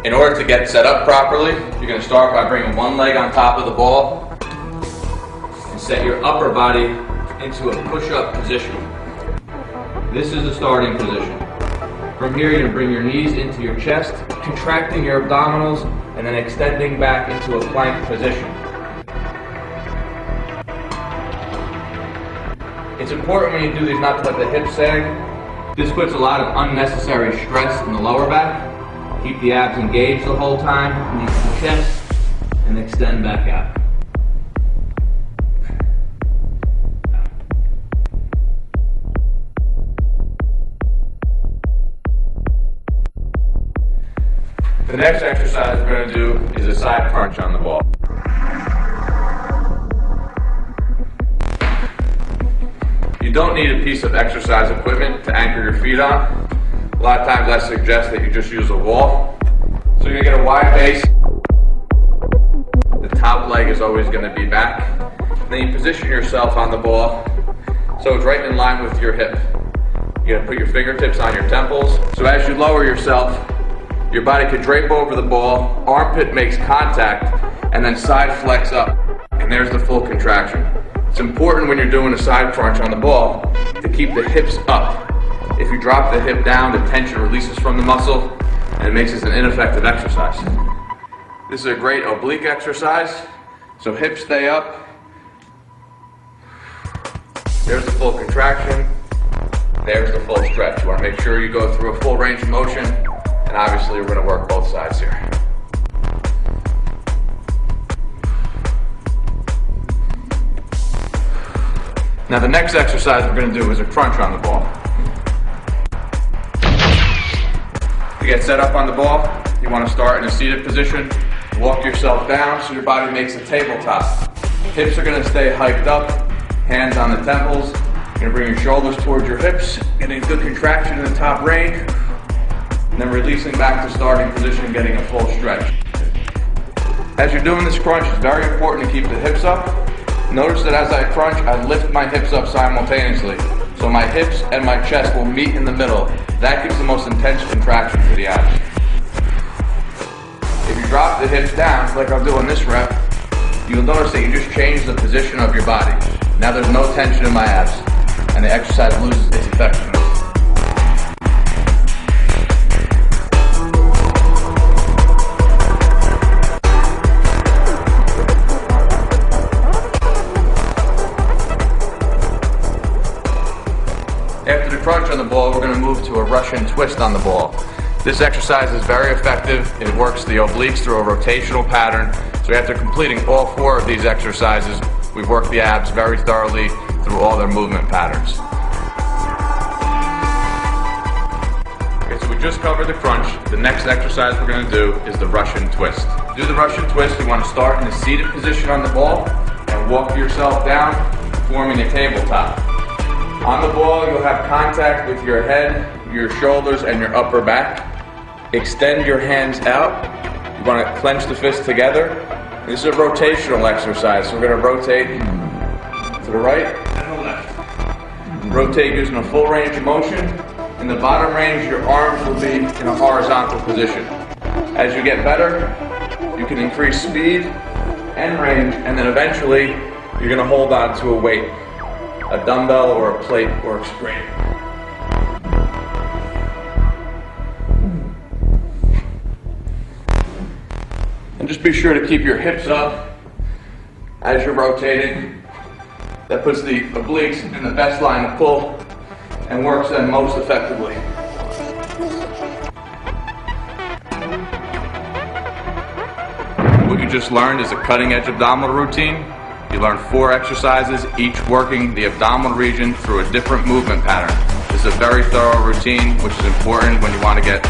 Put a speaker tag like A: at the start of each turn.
A: In order to get set up properly, you're going to start by bringing one leg on top of the ball and set your upper body into a push-up position. This is the starting position. From here, you're going to bring your knees into your chest, contracting your abdominals, and then extending back into a plank position. It's important when you do these not to let the hips sag. This puts a lot of unnecessary stress in the lower back. Keep the abs engaged the whole time, knees to chest, and extend back out. The next exercise we're going to do is a side crunch on the ball. You don't need a piece of exercise equipment to anchor your feet on. A lot of times I suggest that you just use a wall. So you're going to get a wide base. The top leg is always going to be back. And then you position yourself on the ball so it's right in line with your hip. You're going to put your fingertips on your temples. So as you lower yourself, your body can drape over the ball, armpit makes contact, and then side flex up. And there's the full contraction. It's important when you're doing a side crunch on the ball to keep the hips up. If you drop the hip down, the tension releases from the muscle, and it makes this an ineffective exercise. This is a great oblique exercise, so hips stay up. There's the full contraction. There's the full stretch. You want to make sure you go through a full range of motion. And obviously we're going to work both sides here. Now the next exercise we're going to do is a crunch on the ball. To get set up on the ball, you want to start in a seated position. Walk yourself down so your body makes a tabletop. Hips are going to stay hiked up, hands on the temples. You're going to bring your shoulders towards your hips, getting a good contraction in the top range. And then releasing back to starting position, getting a full stretch. As you're doing this crunch, it's very important to keep the hips up. Notice that as I crunch, I lift my hips up simultaneously. So my hips and my chest will meet in the middle. That gives the most intense contraction for the abs. If you drop the hips down, like I'll do on this rep, you'll notice that you just change the position of your body. Now there's no tension in my abs, and the exercise loses its effectiveness. After the crunch on the ball, we're going to move to a Russian twist on the ball. This exercise is very effective. It works the obliques through a rotational pattern. So after completing all 4 of these exercises, we've worked the abs very thoroughly through all their movement patterns. Okay, so we just covered the crunch. The next exercise we're going to do is the Russian twist. To do the Russian twist, you want to start in a seated position on the ball and walk yourself down, forming a tabletop. On the ball, you'll have contact with your head, your shoulders, and your upper back. Extend your hands out. You want to clench the fists together. This is a rotational exercise, so we're going to rotate to the right and the left. Rotate using a full range of motion. In the bottom range, your arms will be in a horizontal position. As you get better, you can increase speed and range, and then eventually, you're going to hold on to a weight. A dumbbell or a plate works great. And just be sure to keep your hips up as you're rotating. That puts the obliques in the best line of pull and works them most effectively. What you just learned is a cutting edge abdominal routine. You learn 4 exercises, each working the abdominal region through a different movement pattern. This is a very thorough routine, which is important when you want to get